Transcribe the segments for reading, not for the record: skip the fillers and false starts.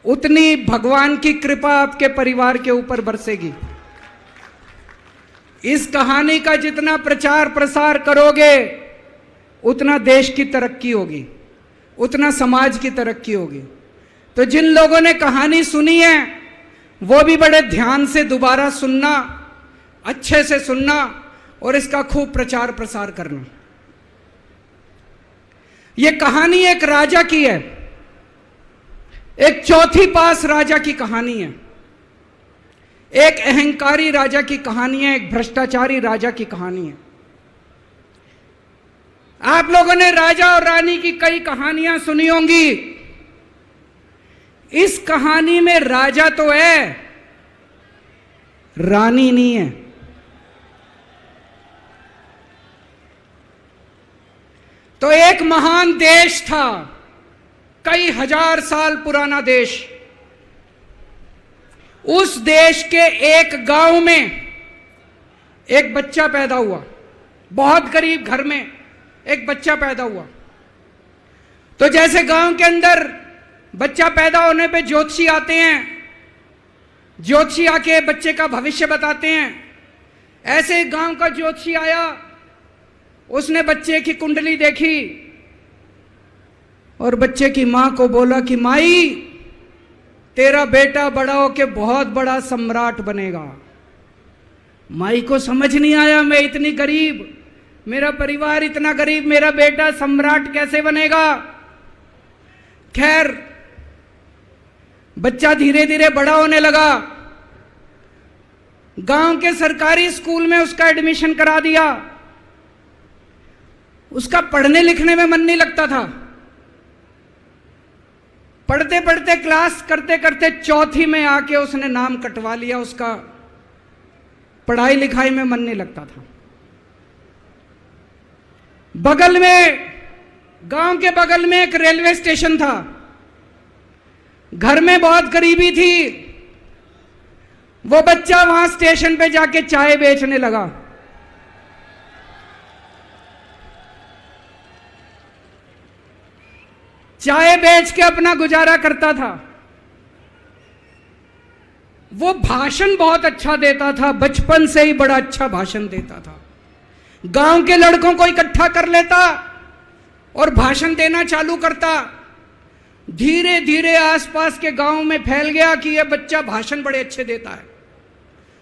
उतनी भगवान की कृपा आपके परिवार के ऊपर बरसेगी। इस कहानी का जितना प्रचार प्रसार करोगे उतना देश की तरक्की होगी, उतना समाज की तरक्की होगी। तो जिन लोगों ने कहानी सुनी है वो भी बड़े ध्यान से दोबारा सुनना, अच्छे से सुनना और इसका खूब प्रचार प्रसार करना। यह कहानी एक राजा की है, एक चौथी पास राजा की कहानी है, एक अहंकारी राजा की कहानी है, एक भ्रष्टाचारी राजा की कहानी है। आप लोगों ने राजा और रानी की कई कहानियां सुनी होंगी। इस कहानी में राजा तो है, रानी नहीं है। तो एक महान देश था, कई हजार साल पुराना देश। उस देश के एक गांव में एक बच्चा पैदा हुआ, बहुत गरीब घर में एक बच्चा पैदा हुआ। तो जैसे गांव के अंदर बच्चा पैदा होने पे ज्योतिषी आते हैं, ज्योतिषी आके बच्चे का भविष्य बताते हैं, ऐसे गांव का ज्योतिषी आया, उसने बच्चे की कुंडली देखी और बच्चे की मां को बोला कि माई, तेरा बेटा बड़ा होके बहुत बड़ा सम्राट बनेगा। माई को समझ नहीं आया, मैं इतनी गरीब, मेरा परिवार इतना गरीब, मेरा बेटा सम्राट कैसे बनेगा। खैर बच्चा धीरे धीरे बड़ा होने लगा। गांव के सरकारी स्कूल में उसका एडमिशन करा दिया। उसका पढ़ने लिखने में मन नहीं लगता था। पढ़ते पढ़ते, क्लास करते करते चौथी में आके उसने नाम कटवा लिया। उसका पढ़ाई लिखाई में मन नहीं लगता था। बगल में, गांव के बगल में एक रेलवे स्टेशन था। घर में बहुत गरीबी थी। वो बच्चा वहां स्टेशन पे जाके चाय बेचने लगा। चाय बेच के अपना गुजारा करता था। वो भाषण बहुत अच्छा देता था, बचपन से ही बड़ा अच्छा भाषण देता था। गांव के लड़कों को इकट्ठा कर लेता और भाषण देना चालू करता। धीरे धीरे आसपास के गांव में फैल गया कि यह बच्चा भाषण बड़े अच्छे देता है।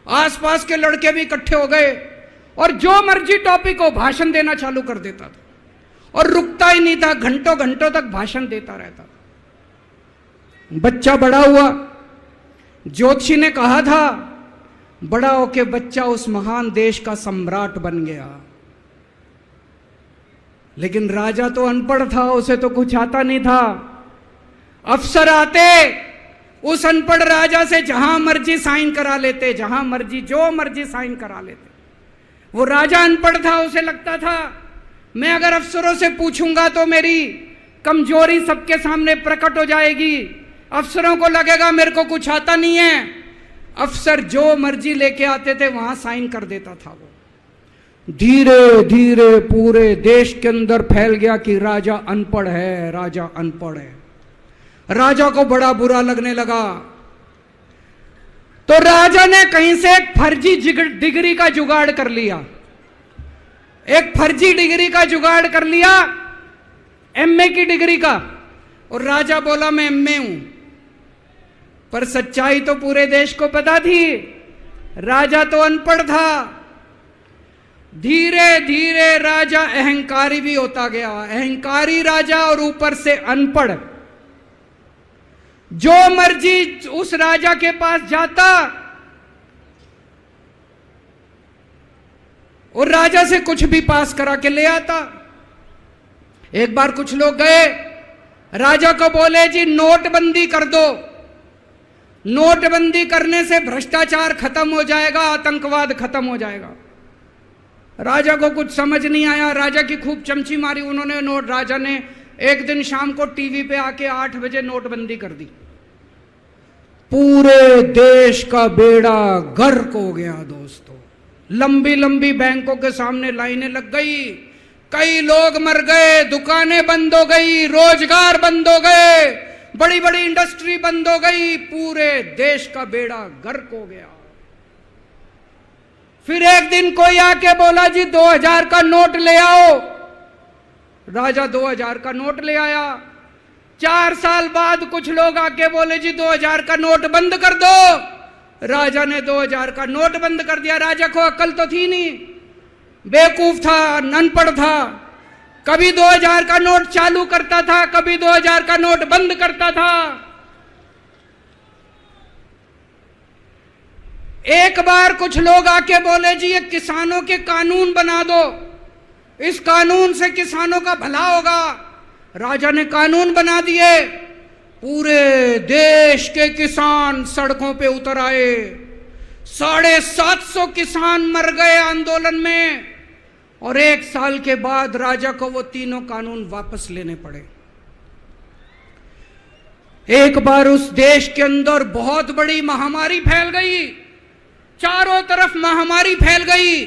आसपास के लड़के भी इकट्ठे हो गए और जो मर्जी टॉपिक हो भाषण देना चालू कर देता था और रुकता ही नहीं था, घंटों घंटों तक भाषण देता रहता था। बच्चा बड़ा हुआ। ज्योतिषी ने कहा था बड़ा होके बच्चा उस महान देश का सम्राट बन गया। लेकिन राजा तो अनपढ़ था, उसे तो कुछ आता नहीं था। अफसर आते, उस अनपढ़ राजा से जहां मर्जी साइन करा लेते, जहां मर्जी जो मर्जी साइन करा लेते। वो राजा अनपढ़ था, उसे लगता था मैं अगर अफसरों से पूछूंगा तो मेरी कमजोरी सबके सामने प्रकट हो जाएगी। अफसरों को लगेगा मेरे को कुछ आता नहीं है। अफसर जो मर्जी लेके आते थे वहां साइन कर देता था। वो धीरे धीरे पूरे देश के अंदर फैल गया कि राजा अनपढ़ है, राजा अनपढ़ है। राजा को बड़ा बुरा लगने लगा। तो राजा ने कहीं से एक फर्जी डिग्री का जुगाड़ कर लिया। एक फर्जी डिग्री का जुगाड़ कर लिया, एमए की डिग्री का। और राजा बोला मैं एमए हूं। पर सच्चाई तो पूरे देश को पता थी, राजा तो अनपढ़ था। धीरे धीरे राजा अहंकारी भी होता गया। अहंकारी राजा और ऊपर से अनपढ़। जो मर्जी उस राजा के पास जाता और राजा से कुछ भी पास करा के ले आता। एक बार कुछ लोग गए, राजा को बोले जी नोटबंदी कर दो, नोटबंदी करने से भ्रष्टाचार खत्म हो जाएगा, आतंकवाद खत्म हो जाएगा। राजा को कुछ समझ नहीं आया। राजा की खूब चमची मारी उन्होंने। राजा ने एक दिन शाम को टीवी पे आके 8 बजे नोटबंदी कर दी। पूरे देश का बेड़ा गर्क हो गया दोस्तों। लंबी लंबी बैंकों के सामने लाइनें लग गई, कई लोग मर गए, दुकानें बंद हो गई, रोजगार बंद हो गए, बड़ी बड़ी इंडस्ट्री बंद हो गई, पूरे देश का बेड़ा गर्क हो गया। फिर एक दिन कोई आके बोला जी 2000 का नोट ले आओ। राजा 2000 का नोट ले आया। 4 साल बाद कुछ लोग आके बोले जी 2000 का नोट बंद कर दो। राजा ने 2000 का नोट बंद कर दिया। राजा को अक्ल तो थी नहीं, बेवकूफ था, अनपढ़ था। कभी 2000 का नोट चालू करता था, कभी 2000 का नोट बंद करता था। एक बार कुछ लोग आके बोले जी ये किसानों के कानून बना दो, इस कानून से किसानों का भला होगा। राजा ने कानून बना दिए। पूरे देश के किसान सड़कों पे उतर आए। 750 किसान मर गए आंदोलन में, और 1 साल के बाद राजा को वो तीनों कानून वापस लेने पड़े। एक बार उस देश के अंदर बहुत बड़ी महामारी फैल गई, चारों तरफ महामारी फैल गई,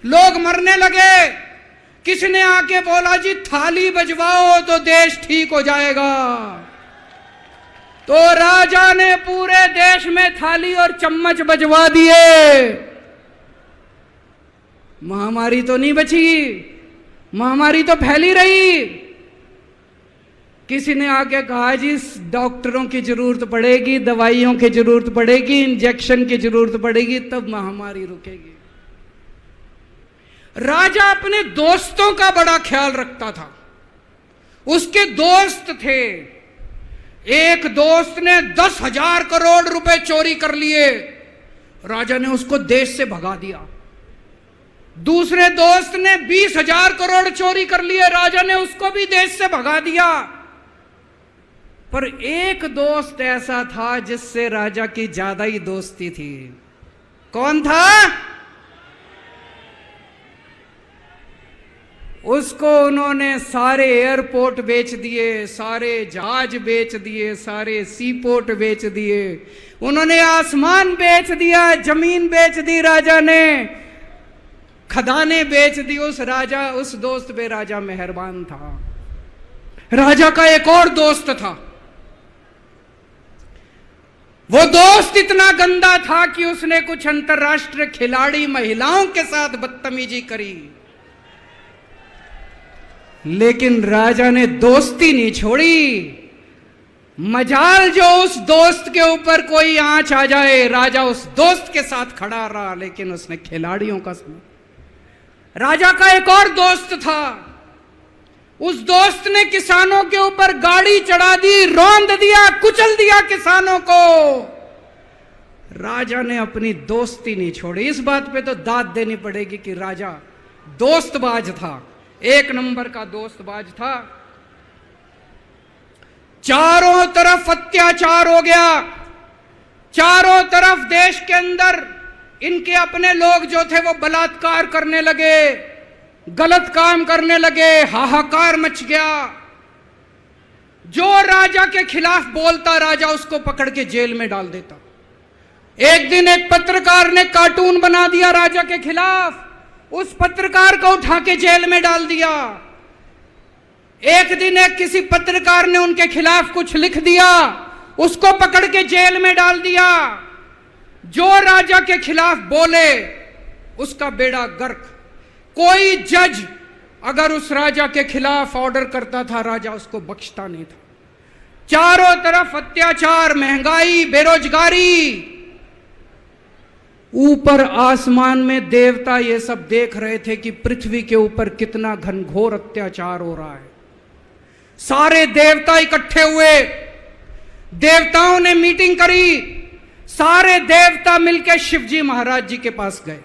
लोग मरने लगे। किसी ने आके बोला जी थाली बजवाओ तो देश ठीक हो जाएगा। तो राजा ने पूरे देश में थाली और चम्मच बजवा दिए। महामारी तो नहीं बची, महामारी तो फैली रही। किसी ने आके कहा जी डॉक्टरों की जरूरत पड़ेगी, दवाइयों की जरूरत पड़ेगी, इंजेक्शन की जरूरत पड़ेगी, तब महामारी रुकेगी। राजा अपने दोस्तों का बड़ा ख्याल रखता था। उसके दोस्त थे। एक दोस्त ने 10,000 करोड़ रुपए चोरी कर लिए, राजा ने उसको देश से भगा दिया। दूसरे दोस्त ने 20,000 करोड़ चोरी कर लिए, राजा ने उसको भी देश से भगा दिया। पर एक दोस्त ऐसा था जिससे राजा की ज्यादा ही दोस्ती थी। कौन था? उसको उन्होंने सारे एयरपोर्ट बेच दिए, सारे जहाज बेच दिए, सारे सीपोर्ट बेच दिए, उन्होंने आसमान बेच दिया, जमीन बेच दी राजा ने, खदानें बेच दी। उस दोस्त पे राजा मेहरबान था। राजा का एक और दोस्त था। वो दोस्त इतना गंदा था कि उसने कुछ अंतर्राष्ट्रीय खिलाड़ी महिलाओं के साथ बदतमीजी करी, लेकिन राजा ने दोस्ती नहीं छोड़ी। मजाल जो उस दोस्त के ऊपर कोई आंच आ जाए, राजा उस दोस्त के साथ खड़ा रहा, लेकिन उसने खिलाड़ियों का समझा। राजा का एक और दोस्त था। उस दोस्त ने किसानों के ऊपर गाड़ी चढ़ा दी, रौंद दिया, कुचल दिया किसानों को। राजा ने अपनी दोस्ती नहीं छोड़ी। इस बात पे तो दाद देनी पड़ेगी कि राजा दोस्तबाज था, 1 नंबर का दोस्तबाज था। चारों तरफ अत्याचार हो गया, चारों तरफ देश के अंदर इनके अपने लोग जो थे वो बलात्कार करने लगे, गलत काम करने लगे, हाहाकार मच गया। जो राजा के खिलाफ बोलता, राजा उसको पकड़ के जेल में डाल देता। एक दिन एक पत्रकार ने कार्टून बना दिया राजा के खिलाफ, उस पत्रकार को उठा के जेल में डाल दिया। एक दिन एक किसी पत्रकार ने उनके खिलाफ कुछ लिख दिया, उसको पकड़ के जेल में डाल दिया। जो राजा के खिलाफ बोले उसका बेड़ा गर्क। कोई जज अगर उस राजा के खिलाफ ऑर्डर करता था, राजा उसको बख्शता नहीं था। चारों तरफ अत्याचार, महंगाई, बेरोजगारी। ऊपर आसमान में देवता ये सब देख रहे थे कि पृथ्वी के ऊपर कितना घनघोर अत्याचार हो रहा है। सारे देवता इकट्ठे हुए, देवताओं ने मीटिंग करी। सारे देवता मिलकर शिवजी महाराज जी के पास गए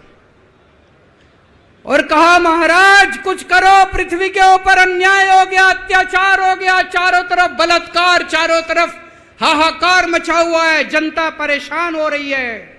और कहा, महाराज कुछ करो, पृथ्वी के ऊपर अन्याय हो गया, अत्याचार हो गया, चारों तरफ बलात्कार, चारों तरफ हाहाकार मचा हुआ है, जनता परेशान हो रही है।